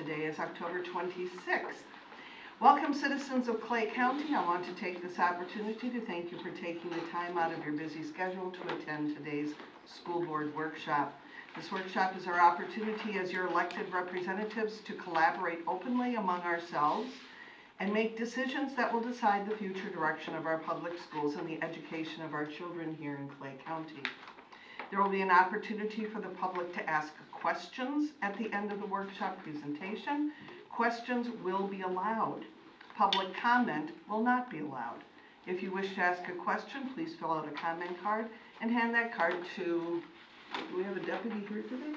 Today is October 26th. Welcome, citizens of Clay County. I want to take this opportunity to thank you for taking the time out of your busy schedule to attend today's school board workshop. This workshop is our opportunity as your elected representatives to collaborate openly among ourselves and make decisions that will decide the future direction of our public schools and the education of our children here in Clay County. There will be an opportunity for the public to ask questions at the end of the workshop presentation. Questions will be allowed. Public comment will not be allowed. If you wish to ask a question, please fill out a comment card and hand that card to, do we have a deputy here today?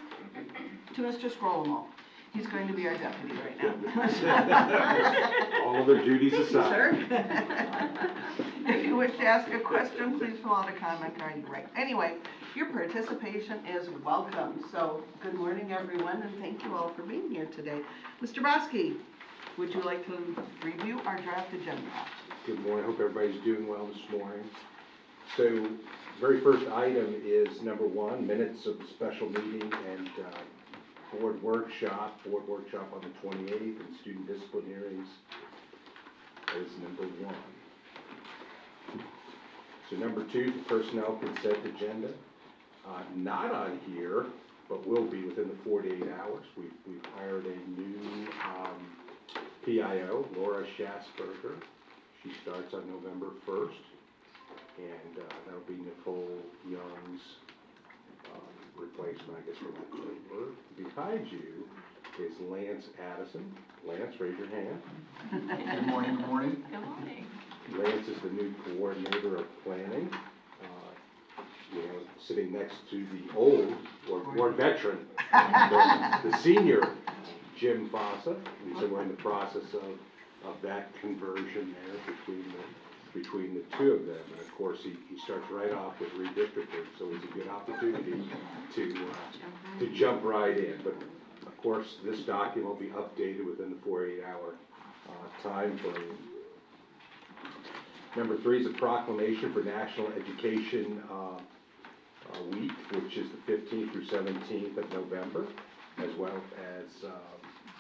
To Mr. Scrollamo. He's going to be our deputy right now. All of their duties aside. Thank you, sir. If you wish to ask a question, please fill out a comment card. Right. Anyway, your participation is welcome. So, good morning, everyone, and thank you all for being here today. Mr. Broski, would you like to review our draft agenda? Good morning. Hope everybody's doing well this morning. So, very first item is number 1, minutes of the special meeting and board workshop on the 28th, and student discipline hearings is number 1. So number 2, the personnel consent agenda, not on here, but will be within the 48 hours. We've hired a new PIO, Laura Schassberger. She starts on November 1st, and that'll be Nicole Young's replacement, I guess, for October. Behind you is Lance Addison. Lance, raise your hand. Good morning, good morning. Good morning. Lance is the new coordinator of planning. Sitting next to the old, or veteran, the senior Jim Fossa. And so we're in the process of that conversion there between the two of them. And of course, he starts right off with redistricting, so it's a good opportunity to jump right in. But of course, this document will be updated within the 48-hour time frame. Number 3 is a proclamation for National Education Week, which is the 15th through 17th of November, as well as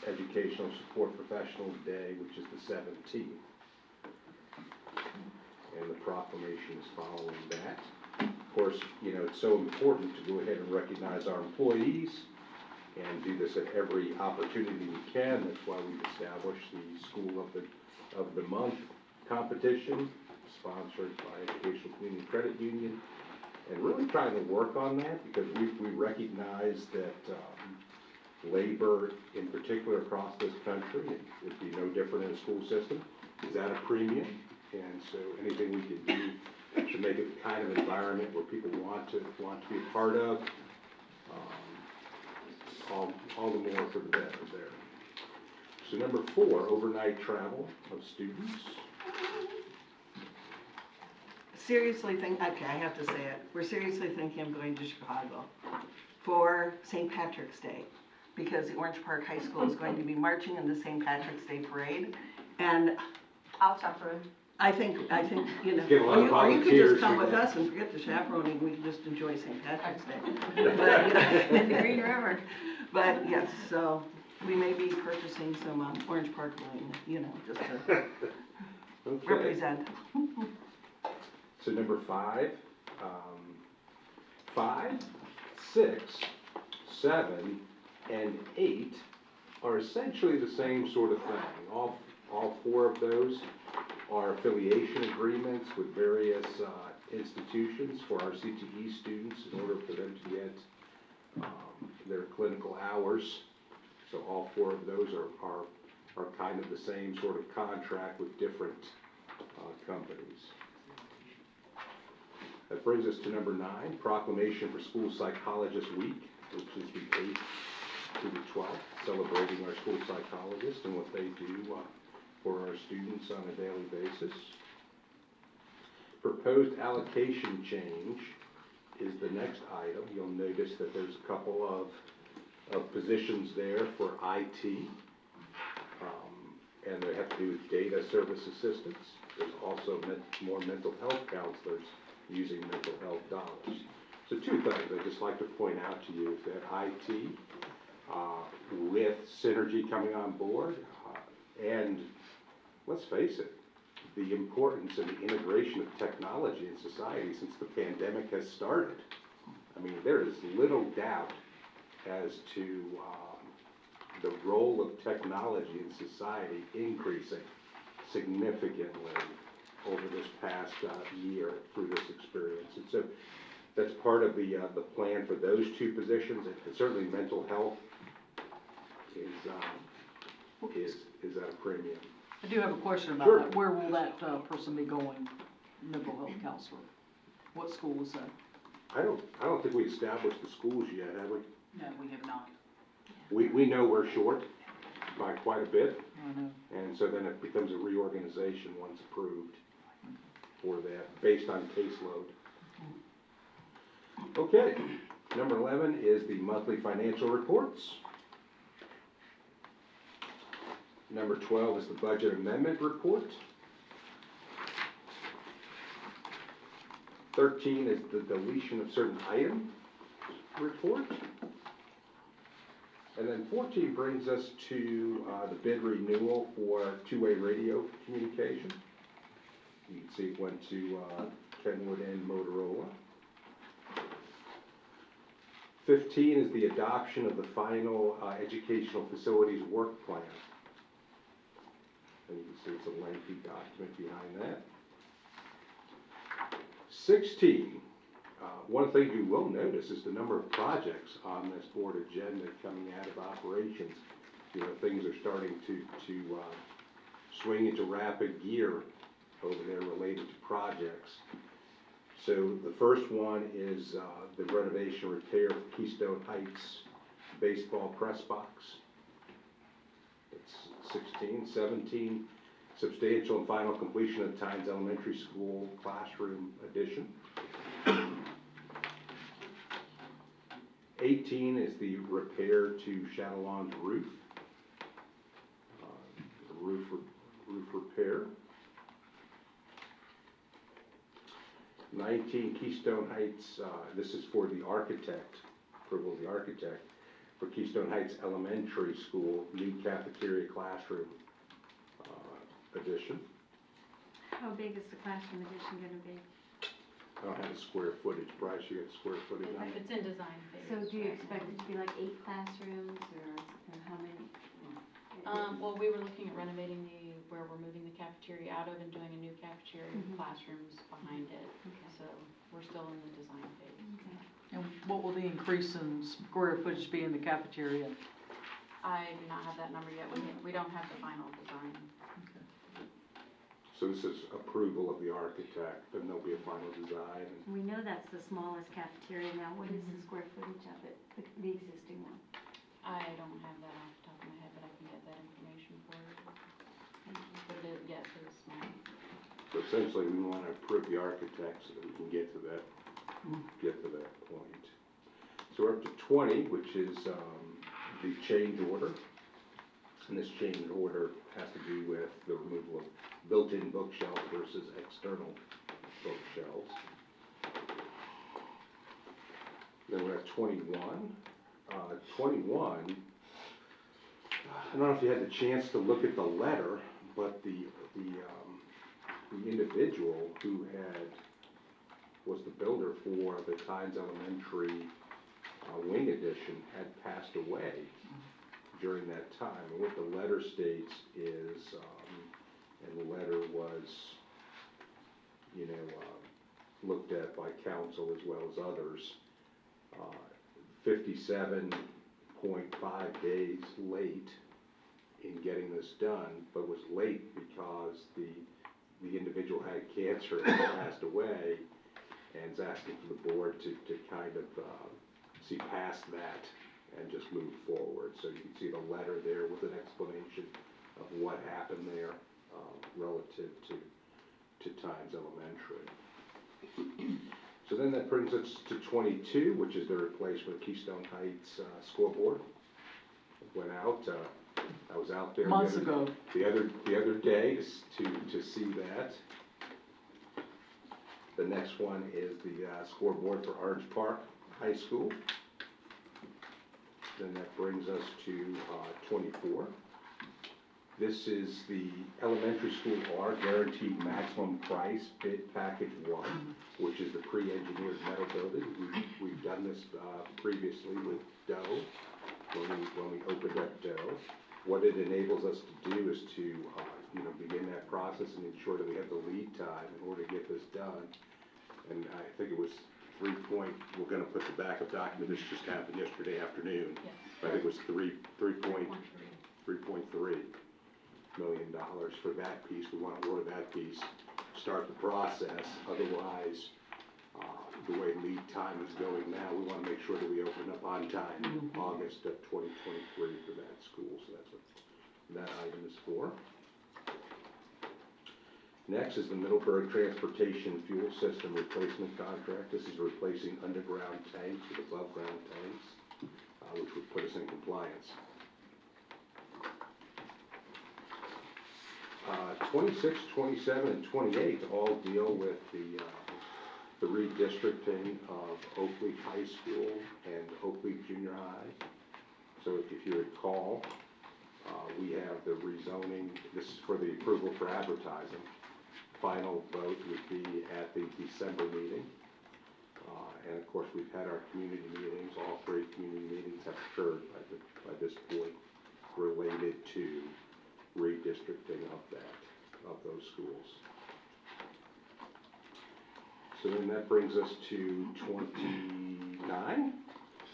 Educational Support Professionals Day, which is the 17th. And the proclamation is following that. Of course, it's so important to go ahead and recognize our employees and do this at every opportunity we can. That's why we've established the School of the Month competition, sponsored by Educational Community Credit Union, and really trying to work on that because we recognize that labor, in particular across this country, it would be no different in a school system, is at a premium. And so anything we can do to make it the kind of environment where people want to be a part of, all the more for the better there. So number 4, overnight travel of students. Seriously okay, I have to say it. We're seriously thinking of going to Chicago for St. Patrick's Day because the Orange Park High School is going to be marching in the St. Patrick's Day parade. And I'll chaperone. I think Get a lot of or you could just come volunteers. with us and forget the chaperoning. We can just enjoy St. Patrick's Day. In the Green River. But yes, so we may be purchasing some Orange Park wine, just to Okay. represent. So number 5, 5, 6, 7, and 8 are essentially the same sort of thing. All 4 of those are affiliation agreements with various institutions for our CTE students in order for them to get their clinical hours. So all 4 of those are kind of the same sort of contract with different companies. That brings us to number 9, Proclamation for School Psychologist Week, which is the 8th to the 12th, celebrating our school psychologists and what they do for our students on a daily basis. Proposed allocation change is the next item. You'll notice that there's a couple of positions there for IT, and they have to do with data service assistants. There's also more mental health counselors using mental health dollars. So 2 things I'd just like to point out to you is that IT with Synergy coming on board, and let's face it, the importance and the integration of technology in society since the pandemic has started. I mean, there is little doubt as to the role of technology in society increasing significantly over this past year through this experience. And so that's part of the plan for those two positions, and certainly mental health is at a premium. I do have a question about Sure. that. Where will that person be going, mental health counselor? What school is that? I don't think we established the schools yet, have we? No, we have not. We know we're short by quite a bit, I know. and so then it becomes a reorganization once approved for that, based on caseload. Okay, number 11 is the monthly financial reports. Number 12 is the budget amendment report. 13 is the deletion of certain item report. And then 14 brings us to the bid renewal for two-way radio communication. You can see it went to Kenwood and Motorola. 15 is the adoption of the final educational facilities work plan. And you can see it's a lengthy document behind that. 16, one thing you will notice is the number of projects on this board agenda coming out of operations. You know, things are starting to swing into rapid gear over there related to projects. So the first one is the renovation repair of Keystone Heights baseball press box. It's 16. 17, substantial and final completion of Tynes Elementary School classroom addition. 18 is the repair to Chatillon's roof, roof repair. 19, Keystone Heights, this is for the architect, approval of the architect, for Keystone Heights Elementary School, new cafeteria classroom addition. How big is the classroom addition gonna be? I don't have a square footage, Bryce, you got square footage on it? It's in design phase. So do you right expect now. it to be like 8 classrooms or how many? Well, we were looking at renovating where we're moving the cafeteria out of and doing a new cafeteria with Mhm. classrooms behind it. Okay. So we're still in the design phase. Okay. And what will the increase in square footage be in the cafeteria? I do not have that number yet. We don't have the final design. So this is approval of the architect, and there'll be a final design. We know that's the smallest cafeteria now. What is the square footage of it, the existing one? I don't have that off the top of my head, but I can get that information for you. But yes, it is small. So essentially, we want to approve the architect so that we can get to that point. So we're up to 20, which is the change order. And this change order has to do with the removal of built-in bookshelves versus external bookshelves. Then we're at 21. 21, I don't know if you had the chance to look at the letter, but the individual who was the builder for the Tynes Elementary wing addition had passed away during that time. And what the letter states is, and the letter was, looked at by council as well as others, 57.5 days late in getting this done, but was late because the individual had cancer and passed away, and is asking for the board to kind of see past that and just move forward. So you can see the letter there with an explanation of what happened there relative to Tynes Elementary. So then that brings us to 22, which is the replacement of Keystone Heights scoreboard. Went out, I was out there Months ago. the other day to see that. The next one is the scoreboard for Orange Park High School. then that brings us to 24. This is the elementary school R guaranteed maximum price bid package 1, which is the pre-engineered metal building. We've done this previously with Doe, when we opened up Doe. What it enables us to do is to begin that process and ensure that we have the lead time in order to get this done. And I think it was we're going to put the backup document, this just happened yesterday afternoon. Yes. I think it was $3.3 million for that piece. We want to order that piece, start the process. Otherwise, the way lead time is going now, we want to make sure that we open up on time in August of 2023 for that school. So that's what that item is for. Next is the Middleburg Transportation Fuel System Replacement Contract. This is replacing underground tanks with above ground tanks, which would put us in compliance. 26, 27, and 28 all deal with the redistricting of Oakley High School and Oakley Junior High. So if you recall, we have the rezoning. This is for the approval for advertising. Final vote would be at the December meeting. And of course, we've had our community meetings. All 3 community meetings have occurred by this point related to redistricting of those schools. So then that brings us to 29,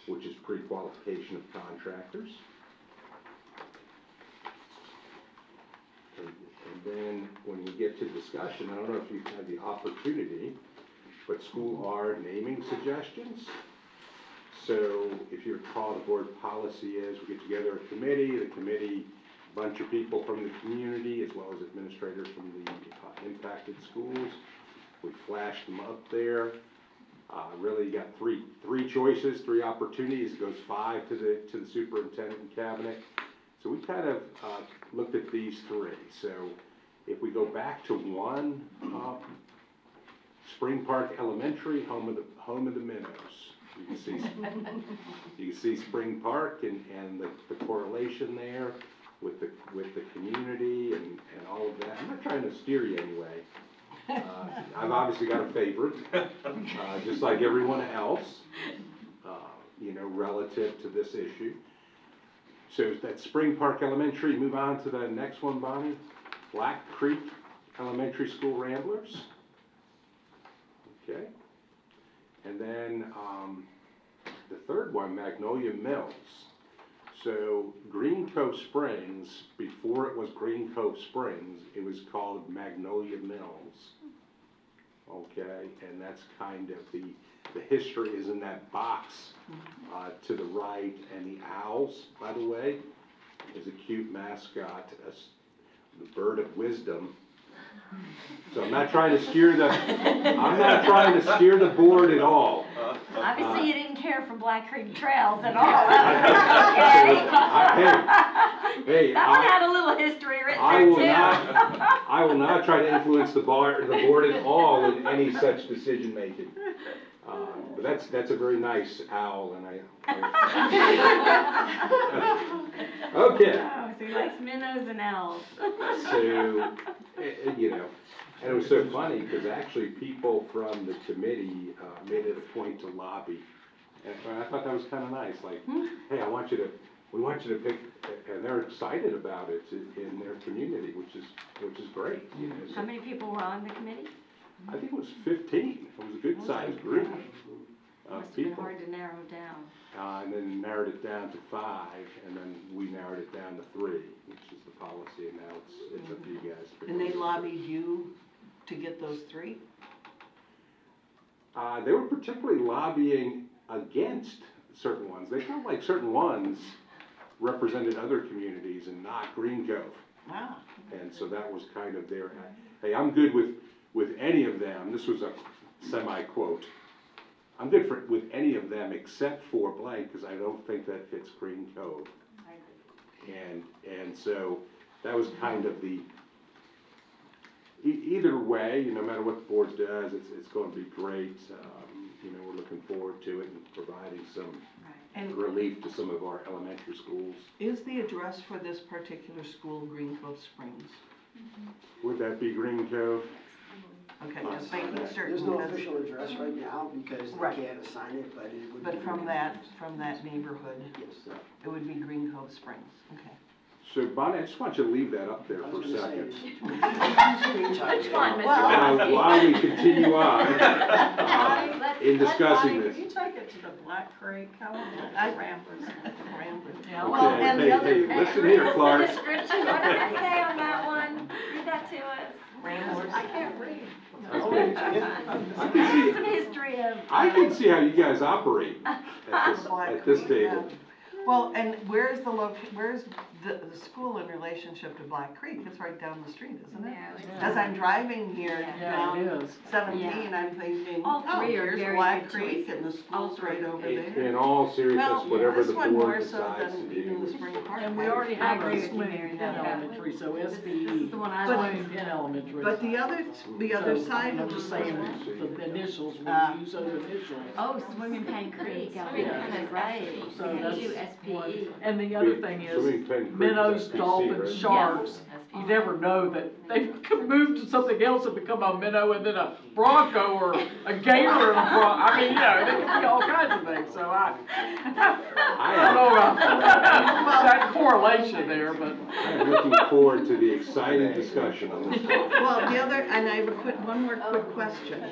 which is pre-qualification of contractors. And then when we get to discussion, I don't know if you've had the opportunity, but school R naming suggestions. So if you recall, the board policy is we get together a committee, a bunch of people from the community as well as administrators from the impacted schools. We flashed them up there. Really got three choices, 3 opportunities. It goes 5 to the superintendent and cabinet. So we kind of looked at these 3. So if we go back to 1, Spring Park Elementary, home of the Minnows. You can see Spring Park and the correlation there with the community and all of that. I'm not trying to steer you anyway. I've obviously got a favorite, just like everyone else, relative to this issue. So that's Spring Park Elementary. Move on to the next one, Bonnie. Black Creek Elementary School Ramblers. Okay. And then the third one, Magnolia Mills. So Green Cove Springs, before it was Green Cove Springs, it was called Magnolia Mills. Okay, and that's kind of the history is in that box to the right, and the owls, by the way, is a cute mascot, the bird of wisdom. So I'm not trying to steer the board at all. Obviously, you didn't care for Black Creek Trails at all. Hey, that one had a little history written I will there not try to influence the board at all in any such decision making. But that's a very nice owl, and okay. Oh, so he likes minnows and owls. So, and it was so funny because actually people from the committee made it a point to lobby, and I thought that was kind of nice. Like, hey, we want you to pick, and they're excited about it in their community, which is great. So How many people were on the committee? I think it was 15. It was a good sized group of Must have been people. hard to narrow down. And then narrowed it down to 5, and then we narrowed it down to 3, which is the policy, and now it's up to you guys. And they lobbied you to get those 3? They were particularly lobbying against certain ones. They felt like certain ones represented other communities and not Green Cove. Wow. And so that was kind of their, hey, I'm good with any of them. This was a semi-quote. I'm good with any of them except for blank, because I don't think that fits Green Cove. And so that was kind of the, either way, no matter what the board does, it's going to be great. We're looking forward to it and providing some And relief to some of our elementary schools. is the address for this particular school Green Cove Springs? Would that be Green Cove? Okay, just making certain. There's no because- official address right now because Right. they can't assign it, but it would be. But from that neighborhood, Yes. it would be Green Cove Springs, okay. So Bonnie, I just want you to leave that up there I for was a gonna say, second. Which one, Mr. Well, While we continue on, in discussing Bonnie, this. could you take it to the Black Creek? I want I- the Ramblers. Ramblers. Yeah. Well, Okay, and the hey, other, hey, listen here, Clark. Description, what did it say on that one? Read that to us. Ramblers. I can't read. Okay. I can see, Some history of. I can see how you guys operate at this table. Well, and where's the school in relationship to Black Creek? It's right down the street, isn't it? As I'm driving here Yeah, it down is. 17, I'm thinking, All oh, three are here's very Black good Creek choices. and the All school's three right are over good. there. In all seriousness, Well, whatever this the one more board so decides to than even the do. Spring Park. And we already I have agree a with you, swing Mary, in that- elementary, so This SBE. is the one I But- like. Swing in elementary. But the other So, side I'm of just the saying, the initials, we use those initials. Oh, Swimming Pen Creek, Swimming Pen that's is right. So And that's you do SPE. And the other thing is, Swimming Pen Creek is minnows, SPC, dolphins, right? sharks, you never know that they could move to something else and become a minnow and then a bronco or a gator and a I mean, you know, they can be all kinds of things, so I don't know about that correlation there, but. I am looking forward to the exciting discussion on this topic. Well, the other, and I have one more quick question.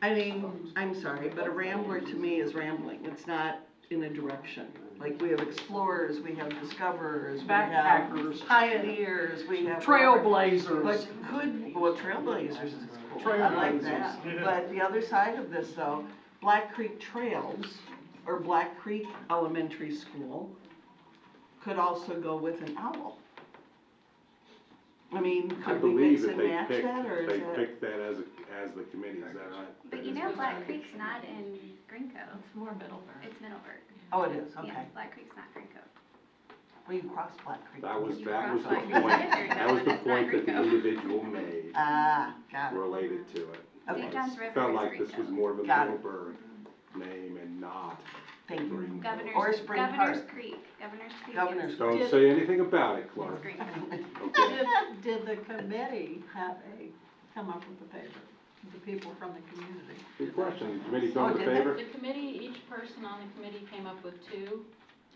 I mean, I'm sorry, but a rambler to me is rambling. It's not in a direction. Like, we have explorers, we have discoverers, we have Backpackers. pioneers, we have. Trailblazers. But trailblazers is cool. I like that. But the other side of this though, Black Creek Trails, or Black Creek Elementary School, could also go with an owl. I mean, I could we believe mix that and they match that, or is they that? picked that as the committee, is that right? But you know, Black Creek's not in Green Cove, It's more Middleburg. it's Middleburg. Oh, it is, Yeah, okay. Black Creek's not Green Cove. Well, you cross Black Creek. That was You the cross point, like you get there, that was the it's not point that the Green Cove. individual made Ah, got it. related to it. Okay. St. John's River Felt is like Green this was Cove. more of a Got it. Middleburg name and not Thank you. Green. Or Spring Governor's Park. Creek, Governor's Creek. Governor's is- Don't say anything about it, Clark. is Green Cove. Okay. Did the committee come up with a paper, the people from the community? Good question. Committee Oh, come in did they? favor? The committee, each person on the committee came up with two,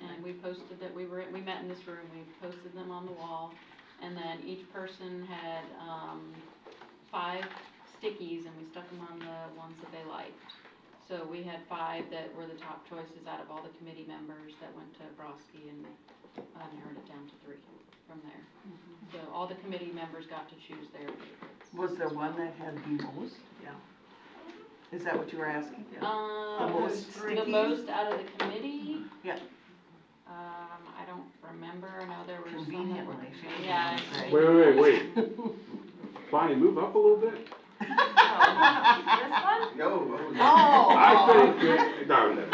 and we posted that we met in this room, we posted them on the wall, and then each person had, 5 stickies, and we stuck them on the ones that they liked. So we had 5 that were the top choices out of all the committee members that went to Broski, and narrowed it down to 3 from there. So all the committee members got to choose their favorites. Was there one that had the most? Yeah. Is that what you were asking? The most stickies? most out of the committee? Yeah. I don't remember, I know there were some that Convenient were. when they change it, Yeah. they say. Wait. Bonnie, move up a little bit. This one? Oh. I think, no, no.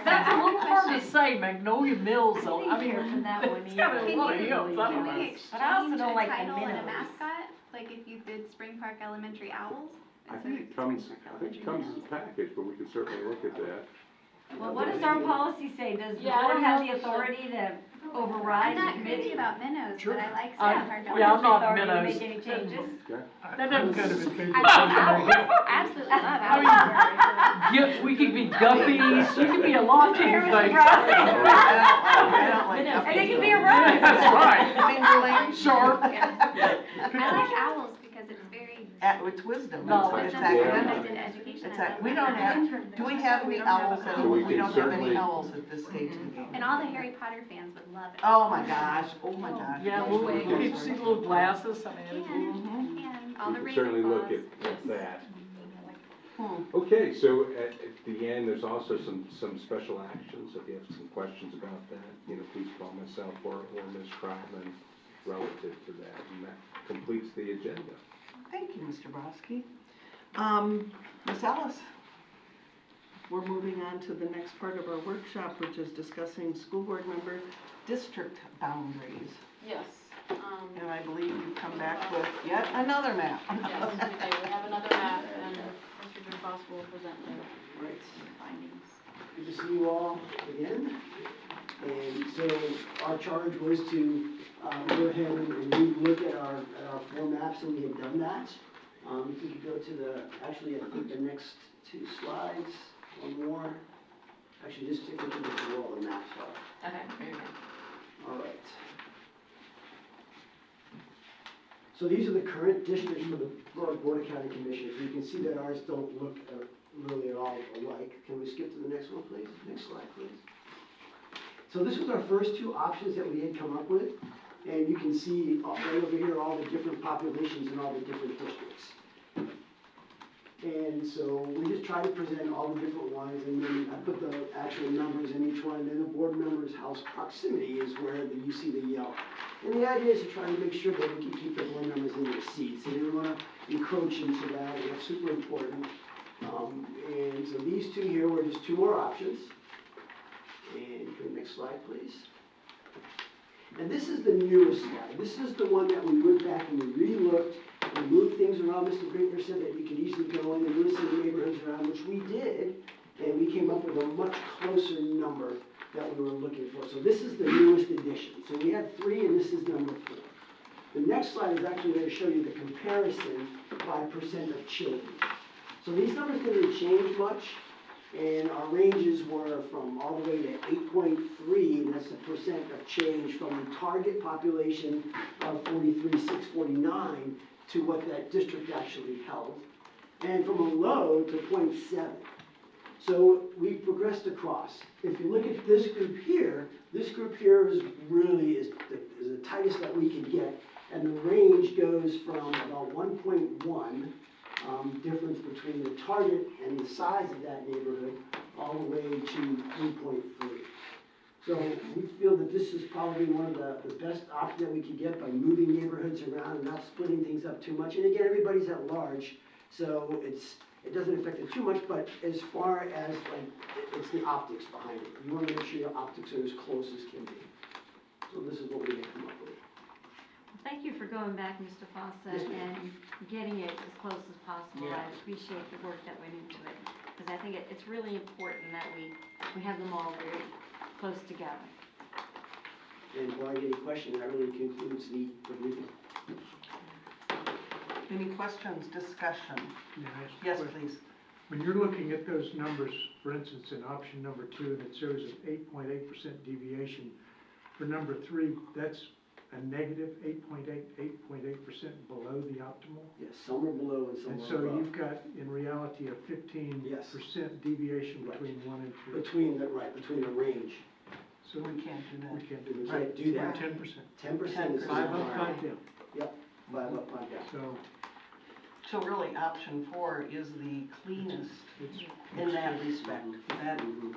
That's a little hard to say, Magnolia Mills, though, I mean, Hear from that one it's got a either. lot of hills, I don't Can we know. But I also exchange don't a like the title and a minnows. mascot? Like if you did Spring Park Elementary Owls? I instead think of it comes, Spring Park I think it Elementary comes as a Minnows? package, but we can certainly look at that. Well, what does our policy say? Does the Yeah, I board don't have know the if the- authority to I'm override the not crazy committee? about minnows, Sure. but I like I- Spring Park yeah, I'm Elementary. not Authority to minnows. make any changes? That doesn't go to the I absolutely love owls. We could be guppies, you could be a lot of Here's things. the process. I don't like And guppies. they can be a rodent. That's right. Fingerling. Shark. I like owls because it's very, It's wisdom. Knowledge. It's wisdom, and I academic. did education. It's I ac love we that. don't have, do we have any owls at So home? we We can don't have any certainly- owls at this stage in the game. And all the Harry Potter fans would love it. Oh my gosh, oh my gosh. Yeah, well, you see little glasses, I mean, Mhm. And all We the can certainly look Ravenclaws. at that. Hmm. Okay, so at the end, there's also some special actions. If you have some questions about that, please call myself or Ms. Troutman relative to that. And that completes the agenda. Thank you, Mr. Broski. Ms. Ellis, we're moving on to the next part of our workshop, which is discussing school board member district boundaries. Yes, And I believe you've come back with yet another map. yes, we do. We have another map, and Mr. Jim Foster will present the findings. Good to see you all again. And so our charge was to go ahead and look at our four maps, and we had done that. If we could go to the, actually, I think the next two slides, one more. Actually, just take a look at where all the maps are. Okay. All right. So these are the current districts for the Board of County Commissioners. You can see that ours don't look really at all alike. Can we skip to the next one, please? Next slide, please. So this was our first two options that we had come up with. And you can see right over here all the different populations in all the different districts. And so we just try to present all the different ones, and then I put the actual numbers in each one, and then the board member's house proximity is where you see the yellow. And the idea is to try to make sure that we can keep the board members in their seats, and we don't want to encroach into that, and that's super important. And so these two here were just two more options. And go to the next slide, please. And this is the newest slide. This is the one that we went back and we re-looked. We moved things around. Mr. Brinkner said that you could easily go in and move some neighborhoods around, which we did, and we came up with a much closer number that we were looking for. So this is the newest edition. So we had 3, and this is number 4. The next slide is actually going to show you the comparison by percent of children. So these numbers didn't change much, and our ranges were from all the way to 8.3, and that's the percent of change from the target population of 43,649 to what that district actually held, and from a low to 0.7. So we progressed across. If you look at this group here is really is the tightest that we can get, and the range goes from about 1.1 difference between the target and the size of that neighborhood all the way to 3.3. So we feel that this is probably one of the best options that we can get by moving neighborhoods around and not splitting things up too much. And again, everybody's at large, so it doesn't affect it too much, but as far as like, it's the optics behind it. You want to make sure your optics are as close as can be. So this is what we have come up with. Thank you for going back, Mr. Fossa, Yes, and getting it as close as possible. Yeah. I appreciate the work that went into it, because I think it's really important that we have them all very close together. And before I get any questions, that really concludes the briefing. Any questions, discussion? May I ask a Yes, question? please. When you're looking at those numbers, for instance, in option number 2, that shows an 8.8% deviation, for number 3, that's a negative 8.8% below the optimal? Yes, some are below and some And are so above. you've got, in reality, a 15% Yes. deviation Right. between 1 and 3. Between the range. So We can't do that. we can't do We that. can't do that. 10%. 10% is 5 the up, 5 down. Yep, 5 up, 5 down. So So really, option 4 is the cleanest it's. in that respect. That, Mhm.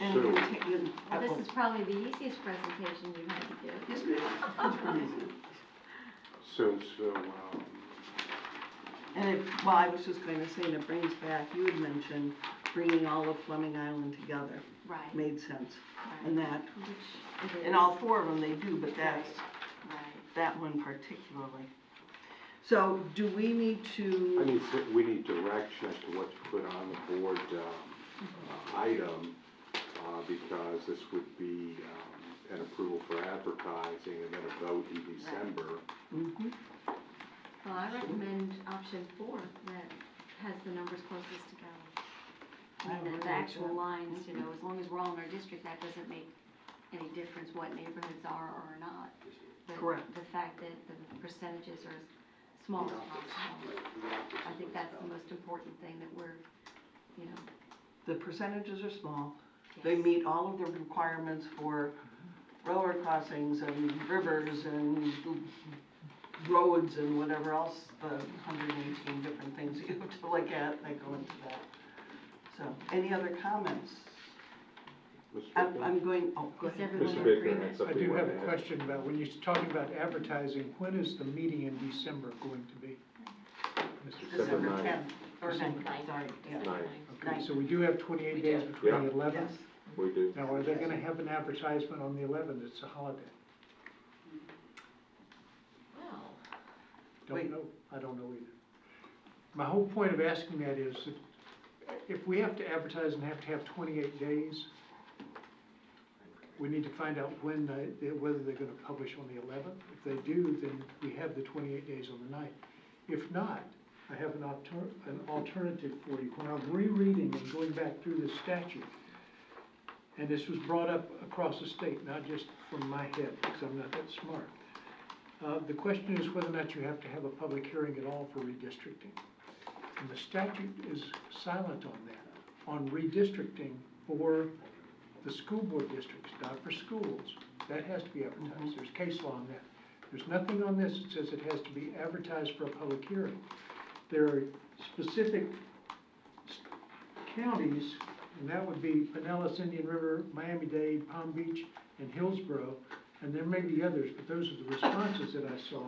and So- you take, you, Well, this is probably the easiest presentation you've had to do. Yes, ma'am. It's pretty easy. So, and it, well, I was just going to say, and it brings back, you had mentioned bringing all of Fleming Island together. Right. Made sense. Right. And that, Which it and is. all 4 of them they do, but that's, Right. that one particularly. So do we need to? I mean, we need direction as to what to put on the board item, because this would be an approval for advertising and then a vote in December. Mhm. Well, I recommend option 4 that has the numbers closest together. I I mean, would the like actual that. lines, you know, as long as we're all in our district, that doesn't make any difference what neighborhoods are or are not. But Correct. the fact that the percentages are as small as possible, I think that's the most important thing that we're, you know. The percentages are small. They yes. meet all of the requirements for railroad crossings and rivers and roads and whatever else, the 118 different things you have to look at, they go into that. So, any other comments? Mr. I'm Bickner? going, oh, go Is ahead. everyone Mr. in Bickner agreement? had I something do he have wanted a to ask. question about, when you're talking about advertising, when is the meeting in December going to be? Mr. December December 9th. 10th, or December 9th, sorry, yeah. 9th. Okay, so we do have 28 We days do. between Yeah. the 11th. Yes. We do. Now, are they gonna have an advertisement on the 11th? It's a holiday. Well, Wait. Don't know. I don't know either. My whole point of asking that is that if we have to advertise and have to have 28 days, we need to find out when, whether they're gonna publish on the 11th. If they do, then we have the 28 days on the 9th. If not, I have an alternative for you. When I'm rereading and going back through this statute, and this was brought up across the state, not just from my head, because I'm not that smart. The question is whether or not you have to have a public hearing at all for redistricting. And the statute is silent on that, on redistricting for the school board districts, not for schools. That has to be advertised. There's case law on that. There's nothing on this that says it has to be advertised for a public hearing. There are specific counties, and that would be Pinellas, Indian River, Miami-Dade, Palm Beach, and Hillsborough, and there may be others, but those are the responses that I saw,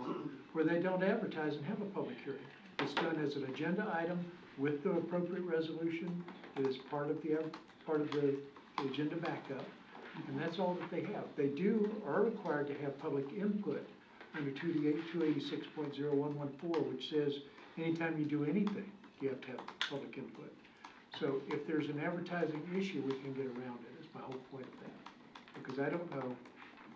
where they don't advertise and have a public hearing. It's done as an agenda item with the appropriate resolution. It is part of the agenda backup, and that's all that they have. They are required to have public input under 286.0114, which says anytime you do anything, you have to have public input. So if there's an advertising issue, we can get around it, is my whole point of that. Because I don't know,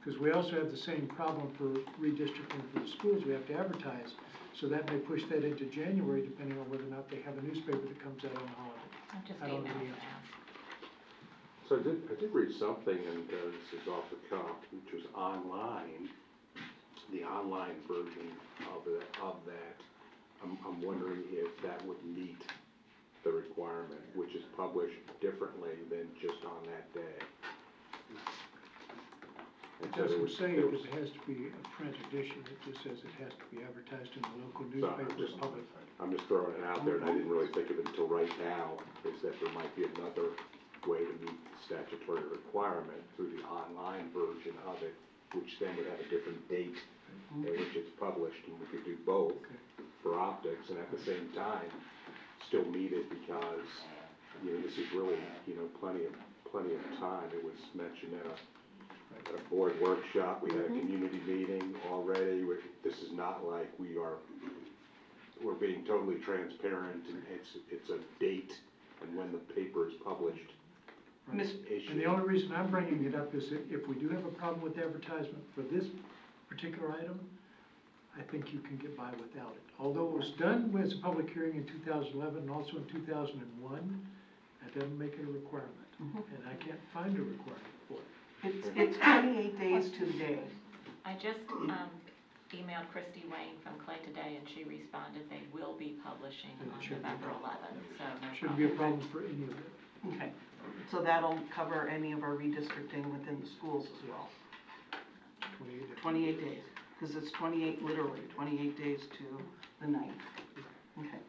because we also have the same problem for redistricting for the schools, we have to advertise. So that may push that into January, depending on whether or not they have a newspaper that comes out on holiday. I don't know the answer. So I did read something, and this is off the cuff, which was online, the online version of that. I'm wondering if that would meet the requirement, which is published differently than just on that day. It doesn't say that it has to be a print edition, it just says it has to be advertised in the local newspaper public. I'm just throwing it out there, and I didn't really think of it until right now, is that there might be another way to meet the statutory requirement through the online version of it, which then would have a different date at which it's published, and we could do both for optics, and at the same time, still meet it, because, this is really, plenty of time. It was mentioned at a board workshop, we had a community meeting already. This is not like we're being totally transparent, and it's a date and when the paper is published. And the only reason I'm bringing it up is that if we do have a problem with advertisement for this particular item, I think you can get by without it. Although it was done as a public hearing in 2011 and also in 2001, that doesn't make it a requirement. And I can't find a requirement for it. It's 28 days to the day. I just emailed Christy Wayne from Clay today, and she responded they will be publishing on November 11th, so no Shouldn't be a problem for any of it. Okay, so that'll cover any of our redistricting within the schools as well. 28 days, because it's 28 days to the 9th. Okay.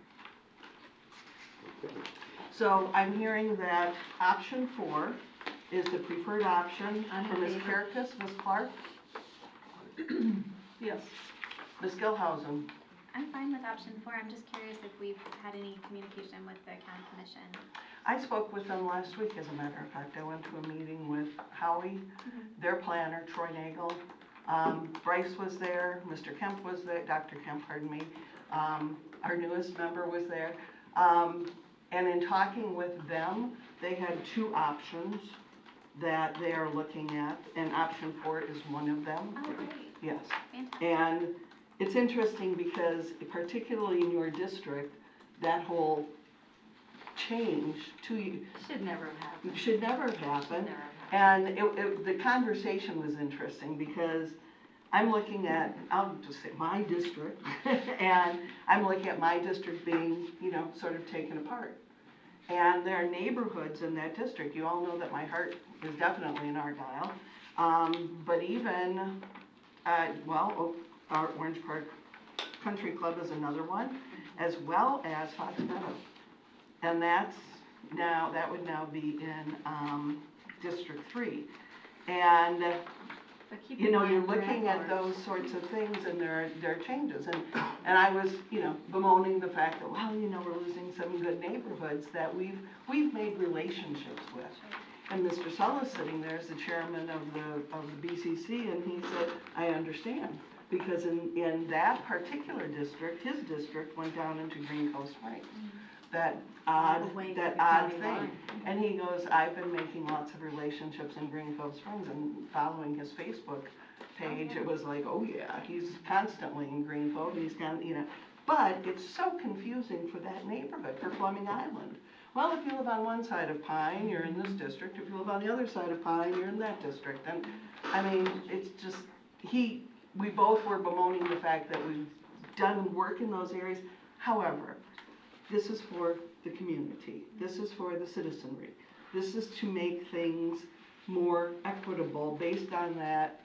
So I'm hearing that option 4 is the preferred option for Ms. Karakis, Ms. Clark? Yes. Ms. Gilhausen? I'm fine with option 4. I'm just curious if we've had any communication with the county commission. I spoke with them last week, as a matter of fact. I went to a meeting with Howie, their planner, Troy Nagel. Bryce was there, Mr. Kemp was there, Dr. Kemp, pardon me. Our newest member was there. And in talking with them, they had 2 options that they are looking at, and option 4 is one of them. Oh, great. Yes. Fantastic. And it's interesting because, particularly in your district, that whole change Should never have happened. should never have happened. Never have And the conversation was interesting because I'm looking at, I'll just say my district, and I'm looking at my district being, sort of taken apart. And there are neighborhoods in that district. You all know that my heart is definitely in Argyle. But even, our Orange Park Country Club is another one, as well as Fox Meadow. And that would now be in District 3. And But keep in you're mind, looking at those sorts of things, and there are changes. And I was, bemoaning the fact that, we're losing some good neighborhoods that we've made relationships with. And Mr. Sulla's sitting there as the chairman of the BCC, and he said, I understand. Because in that particular district, his district went down into Green Cove Springs. that All the way to that the odd county thing. line. And he goes, I've been making lots of relationships in Green Cove Springs, and following his Facebook page, it was like, oh yeah, he's constantly in Green Cove, and he's you know, but it's so confusing for that neighborhood, for Fleming Island. Well, if you live on one side of Pine, you're in this district, if you live on the other side of Pine, you're in that district, and, I mean, it's just, we both were bemoaning the fact that we've done work in those areas. However, this is for the community, this is for the citizenry, this is to make things more equitable based on that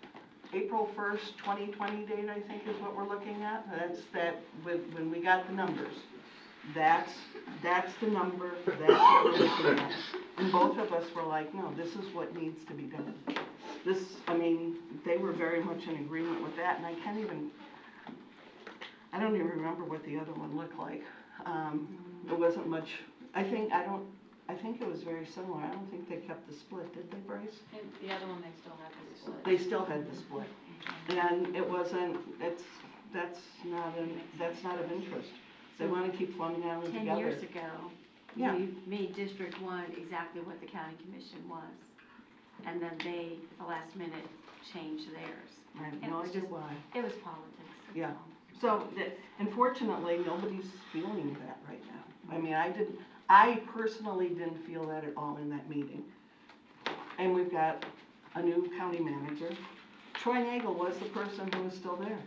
April 1st, 2020 date, I think is what we're looking at. That's when we got the numbers. That's the number, that's what we're looking at. And both of us were like, no, this is what needs to be done. I mean, they were very much in agreement with that, and I don't even remember what the other one looked like. It wasn't much, I think it was very similar. I don't think they kept the split, did they, Bryce? And the other one, they still have the split. They still had the split. And it wasn't, that's not of interest. They want to keep Fleming Island 10 together. years ago, Yeah. we made District 1 exactly what the county commission was. And then they, at the last minute, changed theirs. I have It no was idea just- why. It was politics. that's Yeah. all. So, unfortunately, nobody's feeling that right now. I mean, I personally didn't feel that at all in that meeting. And we've got a new county manager. Troy Nagel was the person who was still there.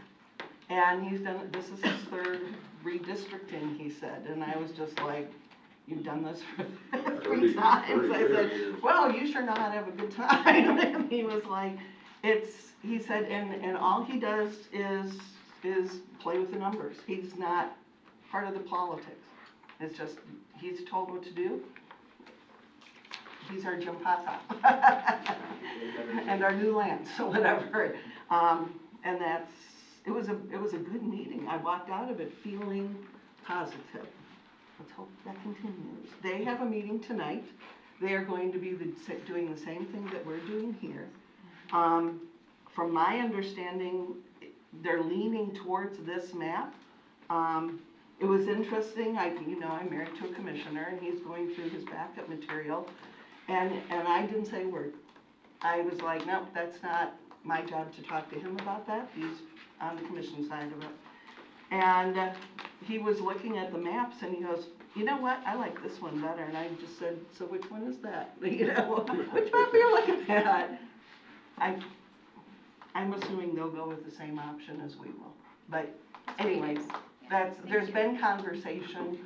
And this is his third redistricting, he said, and I was just like, you've done this for 3 times. I said, well, you sure know how to have a good time. And he was like, he said, and all he does is play with the numbers. He's not part of the politics. It's just, he's told what to do. He's our Jim Pata. And our new land, so whatever. And it was a good meeting. I walked out of it feeling positive. Let's hope that continues. They have a meeting tonight. They are going to be doing the same thing that we're doing here. From my understanding, they're leaning towards this map. It was interesting. I'm married to a commissioner, and he's going through his backup material, and I didn't say a word. I was like, nope, that's not my job to talk to him about that. He's on the commission side of it. And he was looking at the maps, and he goes, you know what, I like this one better. And I just said, so which one is that? You know, which map are you looking at? I'm assuming they'll go with the same option as we will. But anyways, there's been conversation.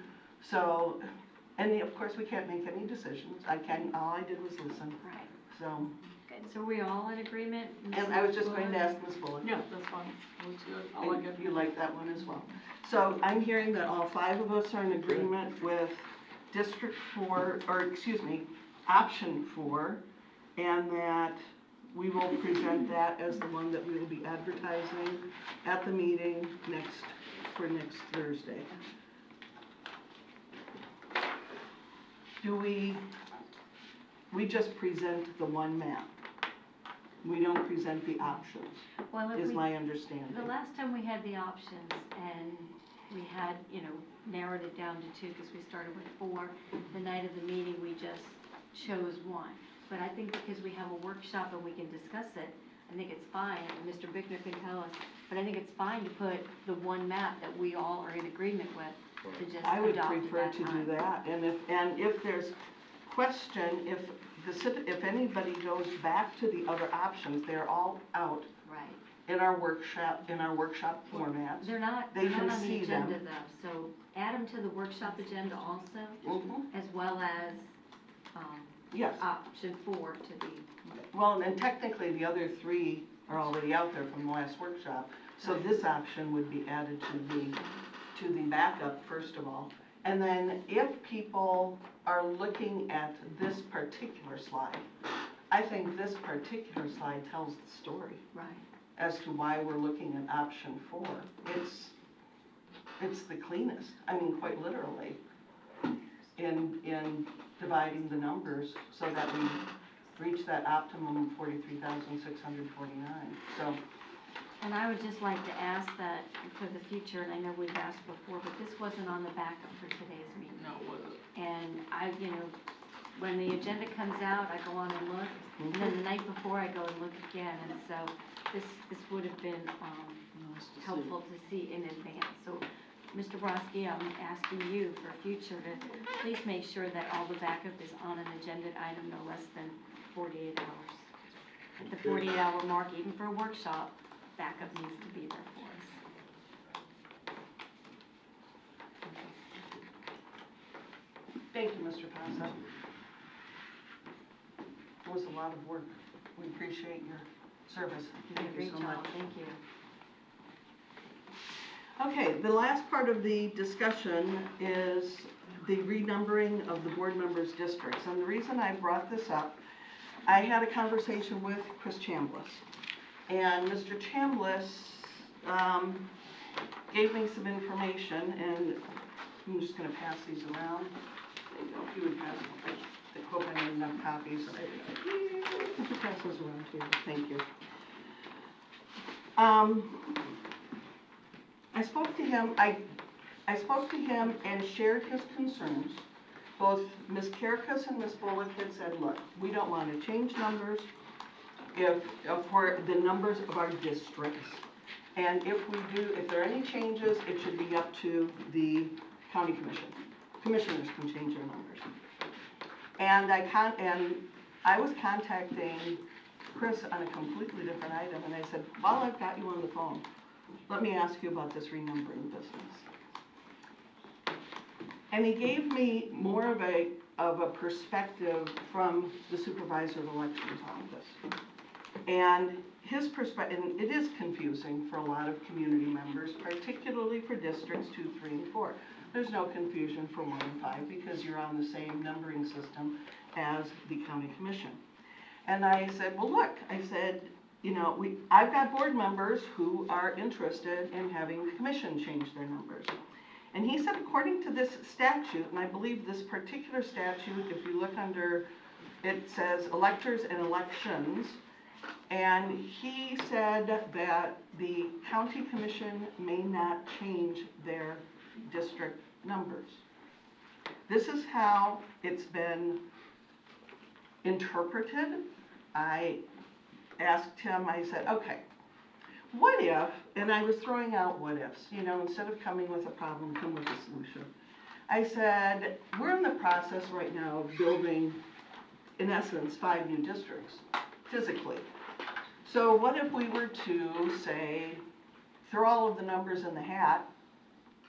So, and of course we can't make any decisions. All I did was listen. Right. So, So we all in agreement? and I was just going to ask Ms. Bullock. Yeah, that's fine. Looks good. I like it. You like that one as well. So I'm hearing that all 5 of us are in agreement with District 4, or excuse me, Option 4, and that we will present that as the one that we will be advertising at the meeting for next Thursday. Do we just present the one map? We don't present the options, Well, is my understanding. the last time we had the options and we had, narrowed it down to 2 because we started with 4. The night of the meeting, we just chose 1. But I think because we have a workshop and we can discuss it, I think it's fine, and Mr. Bickner can tell us, but I think it's fine to put the one map that we all are in agreement with, to just I would adopt at prefer that to do time. that, and if there's question, if anybody goes back to the other options, they're all out Right. in our workshop formats. They're not They can on the see them. agenda though, so add them to the workshop agenda also, Mhm. as well as, Yes, option 4 to be. well, and technically the other 3 are already out there from the last workshop, so this option would be added to the backup first of all. And then if people are looking at this particular slide, I think this particular slide tells the story Right. as to why we're looking at option 4. It's the cleanest, I mean, quite literally, in dividing the numbers so that we reach that optimum of 43,649. So And I would just like to ask that for the future, and I know we've asked before, but this wasn't on the backup for today's meeting. No, it wasn't. And I, when the agenda comes out, I go on and look, and then the night before I go and look again, and so this would have been, helpful to see in advance. So, Mr. Brodsky, I'm asking you for future to please make sure that all the backup is on an agenda item no less than 48 hours. At the 48-hour mark, even for a workshop, backup needs to be there for us. Thank you, Mr. Pasa. It was a lot of work. We appreciate your service. Thank you Great so job, much. thank you. Okay, the last part of the discussion is the renumbering of the board members' districts. And the reason I brought this up, I had a conversation with Chris Chambliss. And Mr. Chambliss gave me some information, and I'm just going to pass these around. If you would pass, I hope I made enough copies. Could you pass those around too? Thank you. I spoke to him. I spoke to him and shared his concerns. Both Ms. Karakas and Ms. Bullock had said, look, we don't want to change numbers for the numbers of our districts. And if there are any changes, it should be up to the county commission. Commissioners can change their numbers. And I was contacting Chris on a completely different item, and I said, while I've got you on the phone, let me ask you about this renumbering business. And he gave me more of a perspective from the supervisor of elections office. And his perspective, and it is confusing for a lot of community members, particularly for districts 2, 3, and 4. There's no confusion for 1 and 5 because you're on the same numbering system as the county commission. And I said, well, look, I said, I've got board members who are interested in having the commission change their numbers. And he said, according to this statute, and I believe this particular statute, if you look under, it says electors and elections, and he said that the county commission may not change their district numbers. This is how it's been interpreted. I asked him, I said, okay, what if, and I was throwing out what ifs, instead of coming with a problem, come with a solution. I said, we're in the process right now of building, in essence, 5 new districts, physically. So what if we were to, say, throw all of the numbers in the hat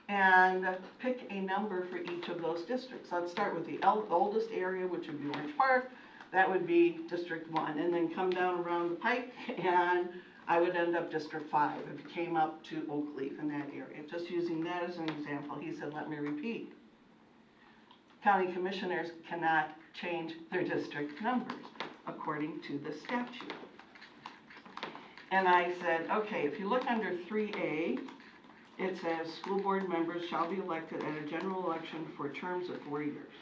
and pick a number for each of those districts? Let's start with the oldest area, which would be Orange Park. That would be District 1, and then come down around the pike, and I would end up District 5 if it came up to Oak Leaf in that area. Just using that as an example, he said, let me repeat. County commissioners cannot change their district numbers according to the statute. And I said, okay, if you look under 3A, it says school board members shall be elected at a general election for terms of 4 years.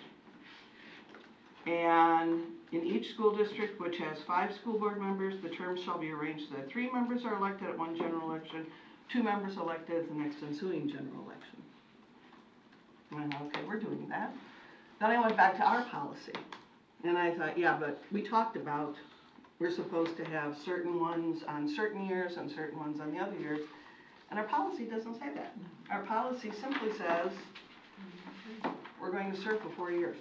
And in each school district which has 5 school board members, the terms shall be arranged so that 3 members are elected at one general election, 2 members elected at the next ensuing general election. I went, okay, we're doing that. Then I went back to our policy. And I thought, yeah, but we talked about we're supposed to have certain ones on certain years and certain ones on the other years. And our policy doesn't say that. Our policy simply says we're going to serve for 4 years.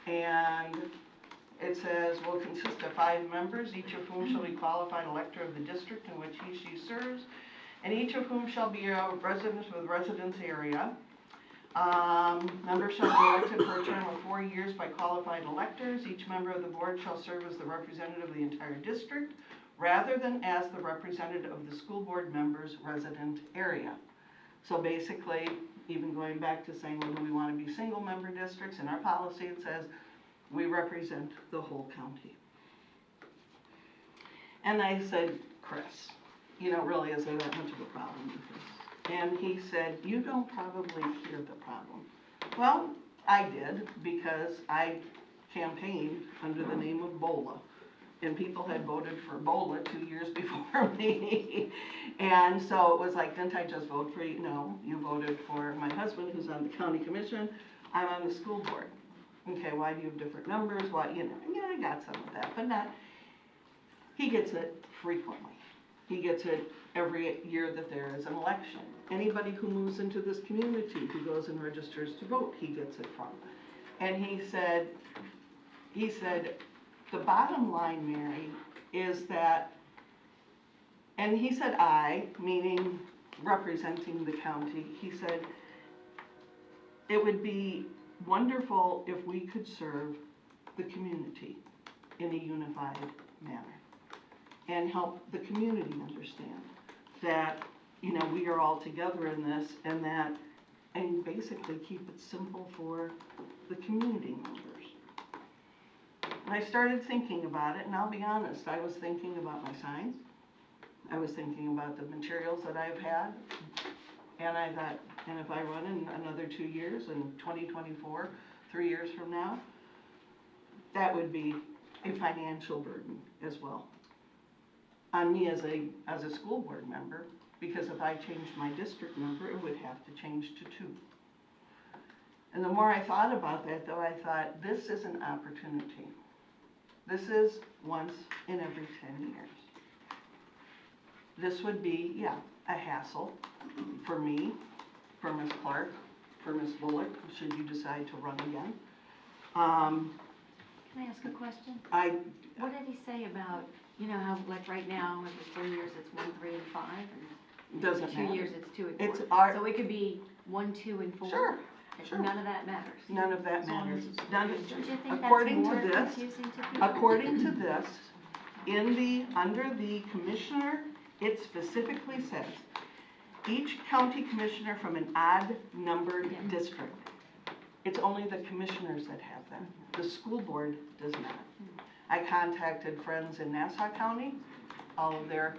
And it says will consist of 5 members, each of whom shall be qualified elector of the district in which she serves, and each of whom shall be a resident with residence area. Members shall be elected for a term of 4 years by qualified electors. Each member of the board shall serve as the representative of the entire district, rather than as the representative of the school board member's resident area. So basically, even going back to saying, well, do we want to be single member districts? In our policy it says we represent the whole county. And I said, Chris, really is there that much of a problem with this? And he said, you don't probably hear the problem. Well, I did, because I campaigned under the name of BOLA and people had voted for Bola 2 years before me. And so it was like, didn't I just vote for you? No, you voted for my husband, who's on the county commission. I'm on the school board. Okay, why do you have different numbers? Why, you know, yeah, I got some of that, but not, he gets it frequently. He gets it every year that there is an election. Anybody who moves into this community, who goes and registers to vote, he gets it from. And he said, the bottom line, Mary, is that, and he said I, meaning representing the county, he said, it would be wonderful if we could serve the community in a unified manner and help the community understand that, you know, we are all together in this, and that, and basically keep it simple for the community members. And I started thinking about it, and I'll be honest, I was thinking about my signs. I was thinking about the materials that I've had, and I thought, and if I run in another 2 years, in 2024, 3 years from now, that would be a financial burden as well on me as a school board member, because if I changed my district number, it would have to change to 2. And the more I thought about that, though, I thought, this is an opportunity. This is once in every 10 years. This would be, yeah, a hassle for me, for Ms. Clark, for Ms. Bullock, should you decide to run again. Can I ask a question? What did he say about, you know, how, like, right now, if it's 4 years, it's 1, 3, and 5, and Doesn't matter. 2 years, it's 2 and 4. It's our, So it could be 1, 2, and 4? Sure, sure. None of that matters? None of that matters. None, Don't you think that's according more to this, confusing to people? according to this, under the commissioner, it specifically says, each county commissioner from an odd numbered district. It's only the commissioners that have that. The school board does not. I contacted friends in Nassau County, all of their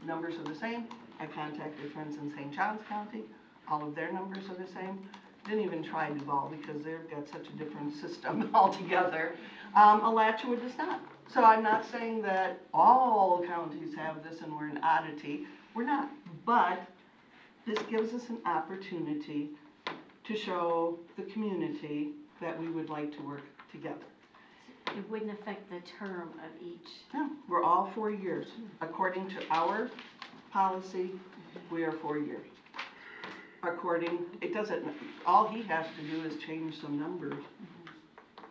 numbers are the same. I contacted friends in St. Johns County, all of their numbers are the same. Didn't even try Duval because they've got such a different system altogether. Alachua does not. So I'm not saying that all counties have this and we're an oddity. We're not. But this gives us an opportunity to show the community that we would like to work together. It wouldn't affect the term of each. No, we're all 4 years. According to our policy, we are 4 years. According, it doesn't, all he has to do is change some numbers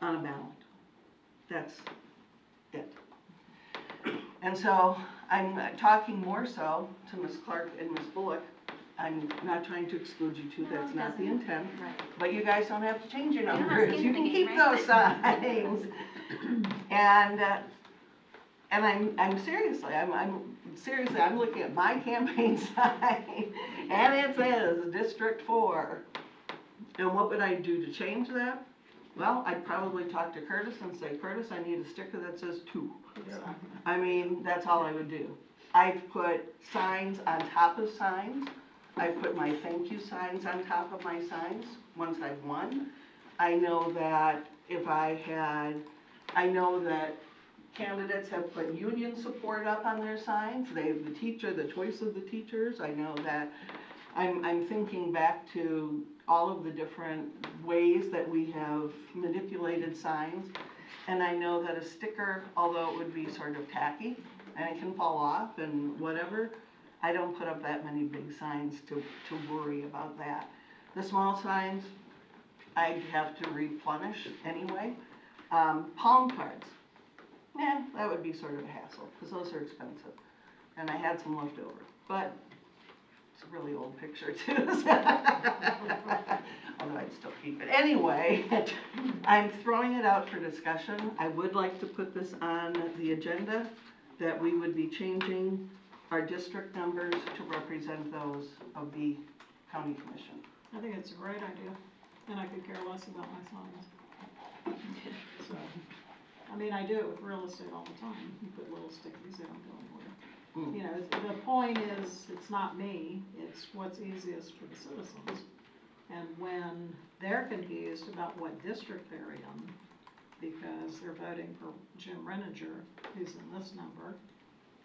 on a ballot. That's it. And so I'm talking more so to Ms. Clark and Ms. Bullock. I'm not trying to exclude you two, that's not the intent. Right. But you guys don't have to change your don't have numbers, skin you in the can game, keep right? those signs. And I'm seriously, I'm looking at my campaign sign, and it says District 4. And what would I do to change that? Well, I'd probably talk to Curtis and say, Curtis, I need a sticker that says 2. Yeah. I mean, that's all I would do. I've put signs on top of signs. I've put my thank you signs on top of my signs once I've won. I know that I know that candidates have put union support up on their signs. They have the teacher, the choice of the teachers. I know that I'm thinking back to all of the different ways that we have manipulated signs. And I know that a sticker, although it would be sort of tacky and it can fall off and whatever, I don't put up that many big signs to worry about that. The small signs, I have to replenish anyway. Palm cards, that would be sort of a hassle because those are expensive. And I had some left over, but it's a really old picture too. Although I'd still keep it. Anyway, I'm throwing it out for discussion. I would like to put this on the agenda, that we would be changing our district numbers to represent those of the county commission. I think it's a great idea, and I could care less about my signs. So, I mean, I do it with real estate all the time. You put little stickers, they don't go anywhere. You know, the point is, it's not me, it's what's easiest for the citizens. And when they're confused about what district they're in, because they're voting for Jim Reninger, who's in this number,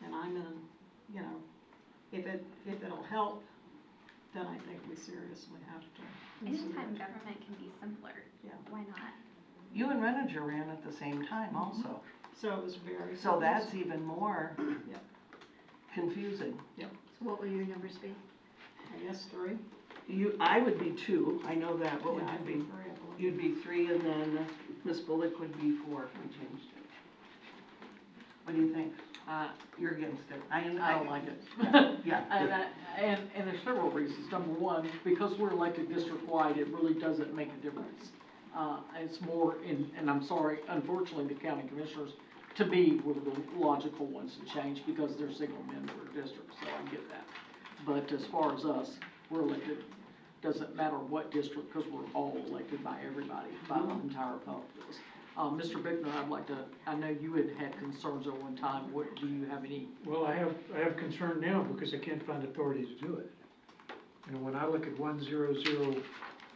and I'm in, you know, if it'll help, then I think we seriously have to consider Anytime it. government can be simpler, Yeah. why not? You and Reninger ran at the same time also, So it was very. so that's even more Yep. confusing. So what will your numbers be? I guess 3. I would be 2, I know that, what would Yeah, you I'd be? 3, I believe. You'd be 3, and then Ms. Bullock would be 4 if we changed it. What do you think? You're against it. I don't like it. Yeah. And there's several reasons. Number one, because we're elected district-wide, it really doesn't make a difference. It's more and I'm sorry, unfortunately, the county commissioners, to me, were the logical ones to change because they're single men for a district, so I get that. But as far as us, we're elected, doesn't matter what district, because we're all elected by everybody, by the entire populace. Mr. Bickner, I know you had concerns at one time. Do you have any? Well, I have concern now because I can't find authority to do it. And when I look at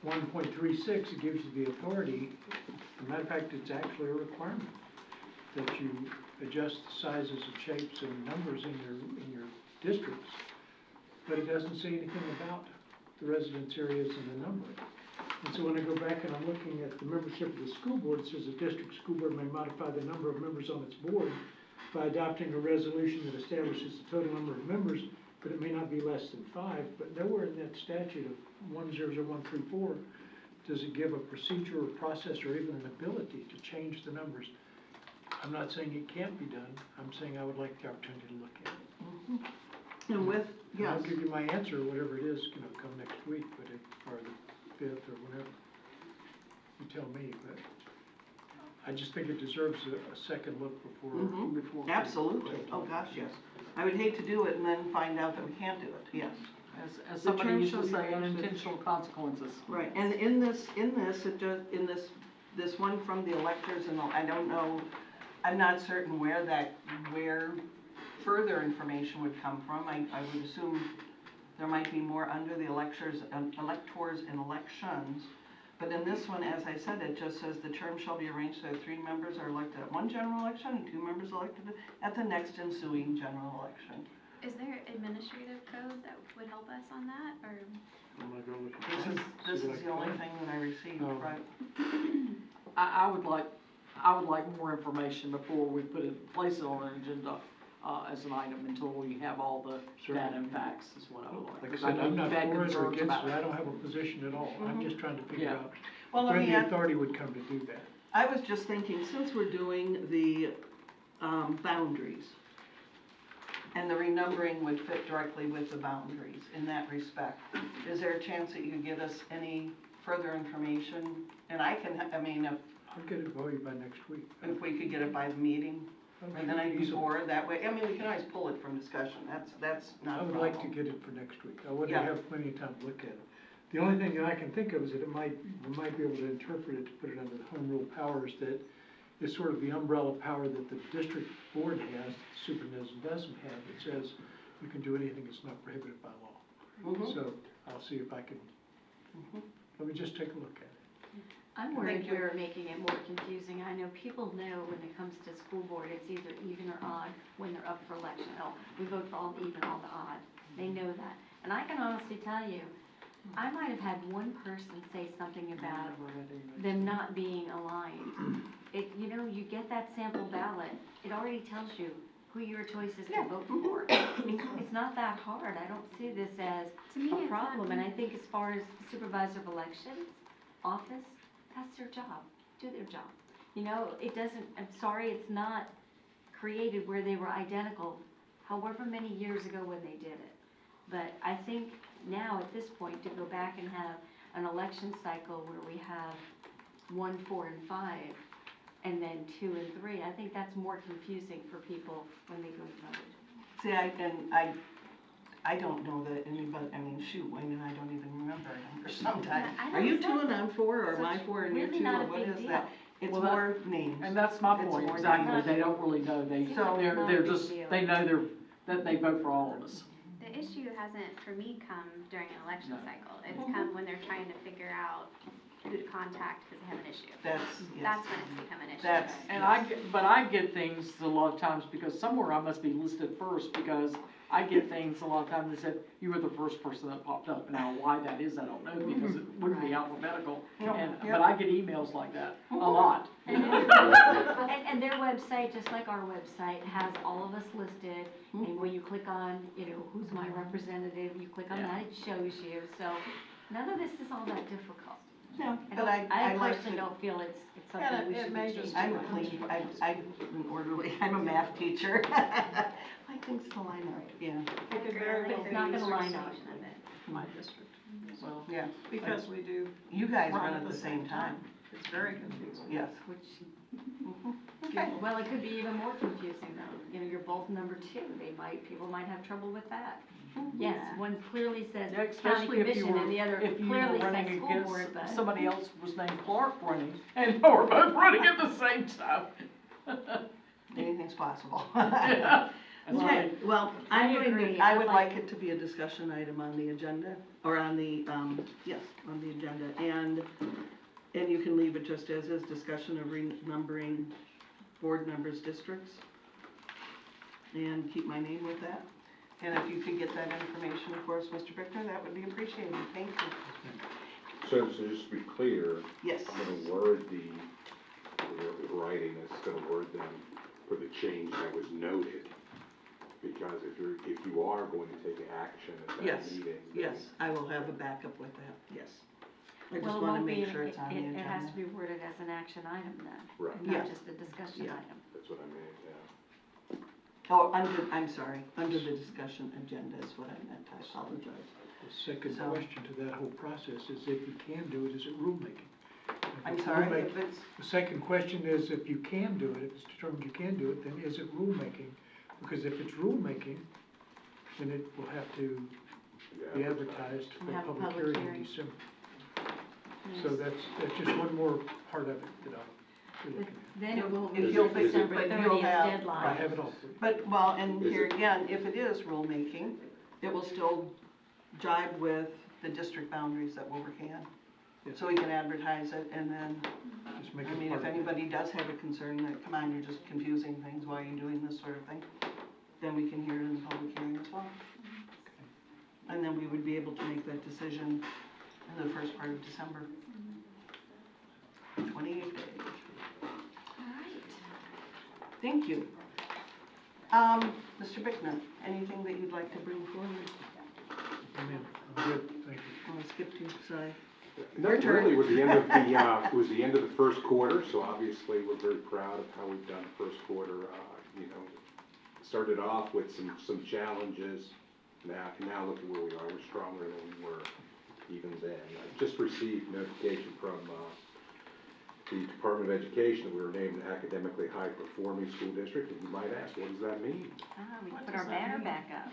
1001.36, it gives you the authority. As a matter of fact, it's actually a requirement that you adjust the sizes and shapes and numbers in your districts. But it doesn't say anything about the residence areas and the numbering. And so when I go back and I'm looking at the membership of the school board, it says a district school board may modify the number of members on its board by adopting a resolution that establishes the total number of members, but it may not be less than 5. But nowhere in that statute of 100134 does it give a procedure or process or even an ability to change the numbers. I'm not saying it can't be done. I'm saying I would like the opportunity to look at it. And with, And yes, I'll give you my answer, whatever it is, come next week, or the 5th or whatever. You tell me, but I just think it deserves a second look before. absolutely. Oh, gosh, yes. I would hate to do it and then find out that we can't do it, yes. As The somebody term used shall to be say, arranged- unintentional consequences. Right, and in this, this one from the electors, and I don't know, I'm not certain where further information would come from. I would assume there might be more under the electors and elections. But in this one, as I said, it just says the term shall be arranged so that 3 members are elected at one general election and 2 members elected at the next ensuing general election. Is there administrative code that would help us on that, or? I'm gonna go look at This that. is the only thing that I received, Oh. right? I would like more information before we place it on an agenda, as an item until we have all the data and facts is what I would like. Like I Because said, know I'm not you've had for it or concerns against about it. I don't have a position at all. I'm just trying to figure Yeah. out Well, let when me the ask, authority would come to do that. I was just thinking, since we're doing the boundaries, and the renumbering would fit directly with the boundaries in that respect, is there a chance that you could get us any further information? And I mean, I'll get it for you by next week. if we could get it by the meeting, or the night before, that way, I mean, we can always pull it from discussion, that's not I a would problem. like to get it for next week. I want to Yeah. have plenty of time to look at it. The only thing that I can think of is that we might be able to interpret it to put it under the home rule powers that is sort of the umbrella power that the district board has, that the superintendent doesn't have. It says you can do anything that's not prohibited by law. Mhm. So I'll see if I can, let me just take a look at it. I'm worried Thank you. we're making it more confusing. I know people know when it comes to school board, it's either even or odd when they're up for election. Oh, we vote for all the even, all the odd. They know that. And I can honestly tell you, I might have had one person say something about them not being aligned. You get that sample ballot, it already tells you who your choice is to vote for. It's not that hard. I don't see this as To me, a it's not problem. And I think as far as supervisor of elections, office, that's their job, do their job. It doesn't, I'm sorry, it's not created where they were identical, however many years ago when they did it. But I think now at this point, to go back and have an election cycle where we have 1, 4, and 5, and then 2 and 3, I think that's more confusing for people when they go to vote. See, I don't know that anybody, I mean, shoot, Wayne and I don't even remember a number sometimes. I Are you don't 2 and I'm 4, or am I 4 and you're Really 2, not or a what big is deal. that? It's Well, more names. And that's my It's point, more exactly. not- They don't really know. It's not a They're big just, deal. they know that they vote for all of us. The issue hasn't, for me, come during an election No. cycle. It's come when they're trying to figure out who to contact because they have an issue. That's, yes. That's when it's become an issue. That's, And I get things a lot of times because somewhere I must be listed first, because I get things a lot of times that said, you were the first person that popped up. Now, why that is, I don't know, because it wouldn't be alphabetical. But I get emails like that, a lot. And their website, just like our website, has all of us listed, and when you click on, who's my representative, you click on that, it shows you, so none of this is all that difficult. Yeah, I but don't- I like personally to, don't feel it's Yeah, something we it should may be just changing. I'm a clean, I'm an orderly, I'm a math teacher. I think to line up, yeah, It could very well It's be not gonna easier line up. Version of it. in my district, Well, yeah. because we do You guys run at the same time, It's very confusing. yes. Which, Okay. well, it could be even more confusing though, you're both number 2, people might have trouble with that. Yes, one clearly says yeah, county especially if you commission were, and the other if you were clearly says running school against, board, but. somebody else was named Clark running, and we're both running at the same time. Anything's possible. Yeah. That's Okay, right. well, I I'm going agree. to, I would I'd like it to be a discussion item on the agenda, or on the, yes, on the agenda, and you can leave it just as is, discussion of renumbering board members' districts, and keep my name with that. And if you could get that information for us, Mr. Bickner, that would be appreciated, thank you. So just to be clear, Yes, I'm gonna word the writing is gonna word them for the change that was noted. Because if you are going to take action at that yes, meeting. yes, I will have a backup with that, yes. I just Well, it wanna won't be, make sure it's on the agenda. it has to be worded as an action item then, Right, not Yeah. just a discussion Yeah. item. that's what I meant, yeah. Oh, I'm sorry, under the discussion agenda is what I meant, I apologize. The second So- question to that whole process is if you can do it, is it rulemaking? If I'm it's sorry, rulemaking- if it's, The second question is if you can do it, if it's determined you can do it, then is it rulemaking? Because if it's rulemaking, then it will have to be advertised for And have a public public hearing in hearing. December. So that's just one more part of it that I'll be looking at. Then it will If be you'll December fix it, but you'll 30th have- deadline. I have it all for you. but, well, and Is here it- again, if it is rulemaking, it will still jibe with the district boundaries that we're working on. Yes. So we can advertise it, and then, Just make I it mean, part if of it. anybody does have a concern that, come on, you're just confusing things while you're doing this sort of thing, then we can hear it in the public hearing as well. And then we would be able to make that decision in the first part of December. 28 days. Thank you. Mr. Bickner, anything that you'd like to bring forward? Amen. I'm good, thank you. Oh, I skipped you, sorry. Not really, it was the end of the, it was the end of the first quarter, so obviously we're very proud of how we've done first quarter. You know, started off with some challenges, now look at where we are, we're stronger than we were even then. I just received notification from the Department of Education that we were named an academically high-performing school district, and you might ask, what does that mean? We What put does our that banner mean? back up.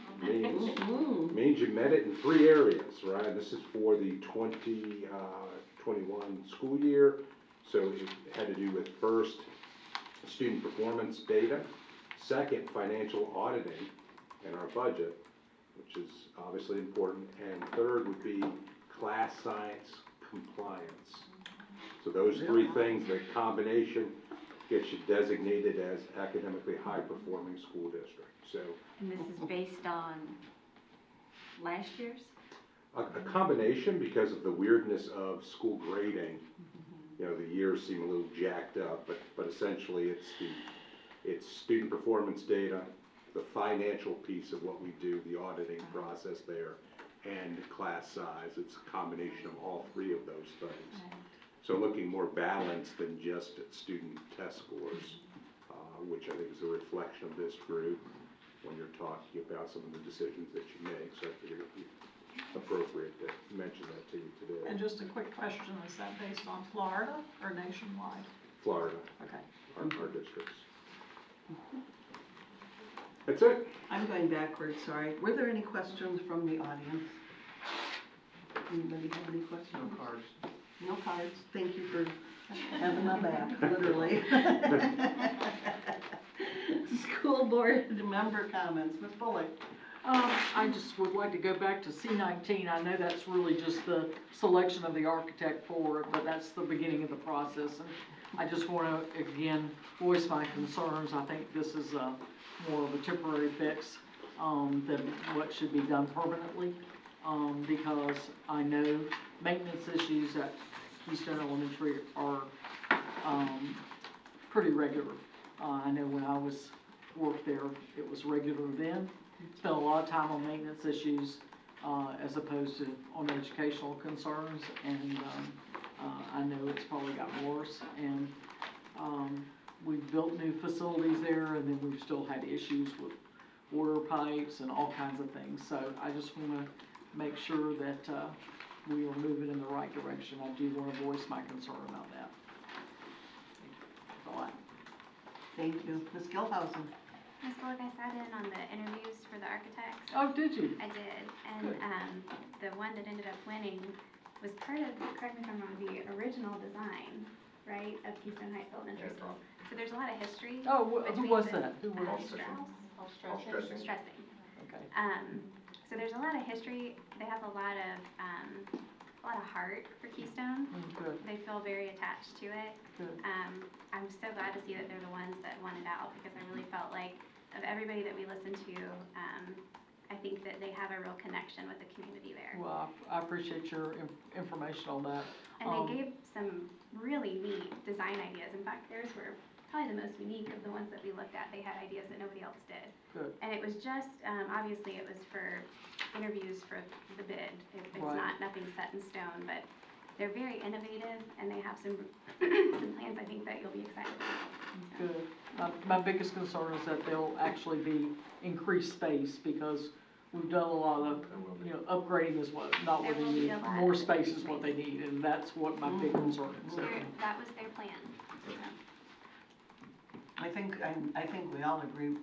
Means you met it in 3 areas, right? This is for the 2021 school year. So it had to do with first, student performance data, second, financial auditing in our budget, which is obviously important, and third would be class science compliance. So those 3 things, the combination gets you designated as academically high-performing school district. So And this is based on last year's? a combination because of the weirdness of school grading. You know, the years seem a little jacked up, but essentially it's student performance data, the financial piece of what we do, the auditing process there, and class size. It's a combination of all 3 of those things. So looking more balanced than just at student test scores, which I think is a reflection of this group when you're talking about some of the decisions that you make. So I figured it'd be appropriate to mention that to you today. And just a quick question, is that based on Florida or nationwide? Florida, Okay. our districts. That's it. I'm going backwards, sorry. Were there any questions from the audience? Anybody have any questions? No cards. No cards. Thank you for having my back, literally. School board member comments, Ms. Bullock. I just would like to go back to C19. I know that's really just the selection of the architect for it, but that's the beginning of the process. And I just want to, again, voice my concerns. I think this is more of a temporary fix than what should be done permanently, because I know maintenance issues at Keystone Elementary are pretty regular. I know when I worked there, it was regular then. Spent a lot of time on maintenance issues as opposed to on educational concerns, and I know it's probably gotten worse. And we've built new facilities there, and then we've still had issues with water pipes and all kinds of things. So I just want to make sure that we are moving in the right direction. I do want to voice my concern about that. That's all I have. Thank you. Ms. Gilhousen? Ms. Bullock, I sat in on the interviews for the architects. Oh, did you? I did, and the one that ended up winning was part of, correct me if I'm wrong, the original design, right, of Keystone Heights Elementary School. So there's a lot of history. Oh, who between was the, that? Who was Strauss? Stressing. Okay. So there's a lot of history. They have a lot of heart for Keystone. Good. They feel very attached to it. Good. I'm so glad to see that they're the ones that won it out, because I really felt like of everybody that we listened to, I think that they have a real connection with the community there. Well, I appreciate your information on that. And they gave some really neat design ideas. In fact, theirs were probably the most unique of the ones that we looked at. They had ideas that nobody else did. Good. And it was just, obviously it was for interviews for the bid. It's Right. nothing set in stone, but they're very innovative, and they have some plans I think that you'll be excited about. So. Good. My biggest concern is that there'll actually be increased space, because we've done a lot of, upgrading is not what There they will be need. a lot More of space is increased what they need, and that's what my big concern is. That was their plan. So. I think we all agree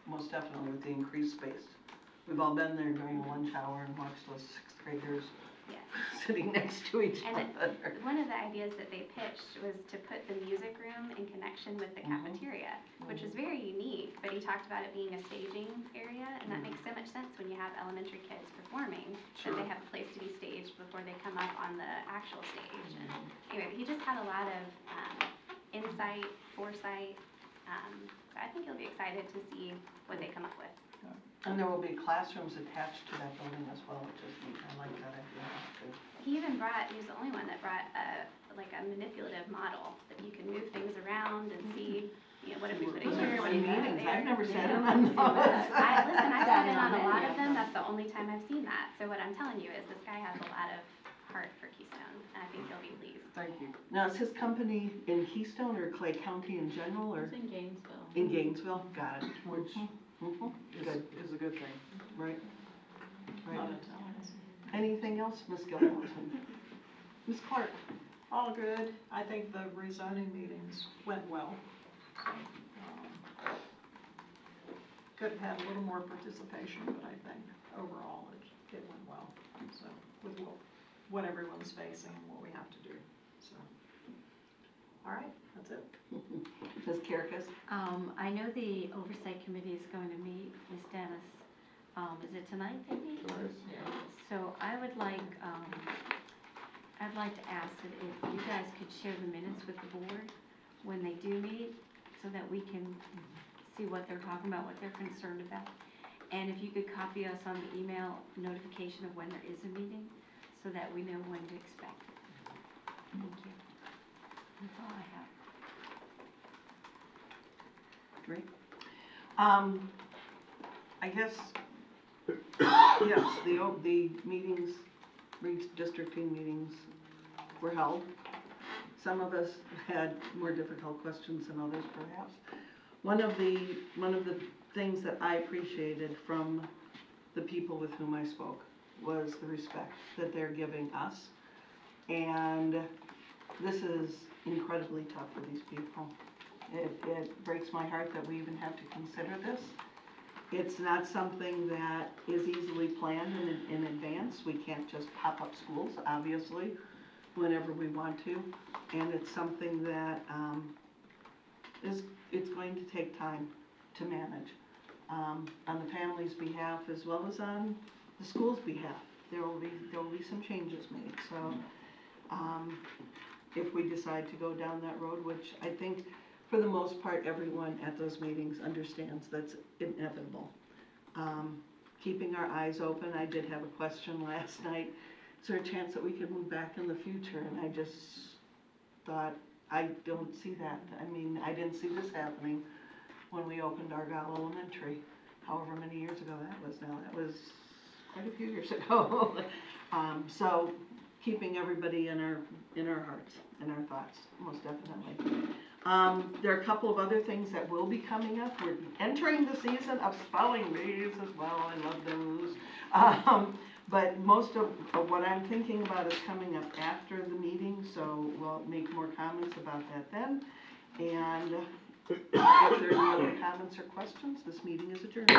most definitely with the increased space. We've all been there during lunch hour and watched those sixth graders Yes. sitting next to each And other. one of the ideas that they pitched was to put the music room in connection with the cafeteria, which was very unique, but he talked about it being a staging area, and that makes so much sense when you have elementary kids performing, that they have a place to be staged before they come up on the actual stage. And anyway, he just had a lot of insight, foresight, so I think you'll be excited to see what they come up with. And there will be classrooms attached to that building as well, which is neat. I like that idea. He even he was the only one that brought a manipulative model that you can move things around and see, what if we put it here, what if we put it there. I've never sat in on those. I've sat in on a lot of them. That's the only time I've seen that. So what I'm telling you is this guy has a lot of heart for Keystone, and I think he'll be pleased. Thank you. Now, is his company in Keystone or Clay County in general, or? It's in Gainesville. In Gainesville, got it. Which Good, is a good thing. right. Not Right. a talent. Anything else, Ms. Gilhousen? Ms. Clark? All good. I think the rezoning meetings went well. Could have had a little more participation, but I think overall it went well. So with what everyone's facing and what we have to do, so. All right, that's it. Ms. Kirkus? I know the oversight committee is going to meet, Ms. Dennis. Is it tonight they meet? So I would like, I'd like to ask that if you guys could share the minutes with the board when they do meet, so that we can see what they're talking about, what they're concerned about. And if you could copy us on the email notification of when there is a meeting, so that we know when to expect it. Thank you. That's all I have. Great. I guess, yes, the meetings, redistricting meetings were held. Some of us had more difficult questions than others, perhaps. One of the things that I appreciated from the people with whom I spoke was the respect that they're giving us. And this is incredibly tough for these people. It breaks my heart that we even have to consider this. It's not something that is easily planned in advance. We can't just pop up schools, obviously, whenever we want to. And it's something that it's going to take time to manage. on the family's behalf as well as on the school's behalf. There will be some changes made, so, if we decide to go down that road, which I think for the most part, everyone at those meetings understands that's inevitable. Keeping our eyes open, I did have a question last night, is there a chance that we could move back in the future? And I just thought, I don't see that. I mean, I didn't see this happening when we opened Argyle Elementary, however many years ago that was now. That was quite a few years ago. So keeping everybody in our hearts, in our thoughts, most definitely. There are a couple of other things that will be coming up. We're entering the season of spelling bees as well. I love those. But most of what I'm thinking about is coming up after the meeting, so we'll make more comments about that then. And if there are any other comments or questions, this meeting is adjourned.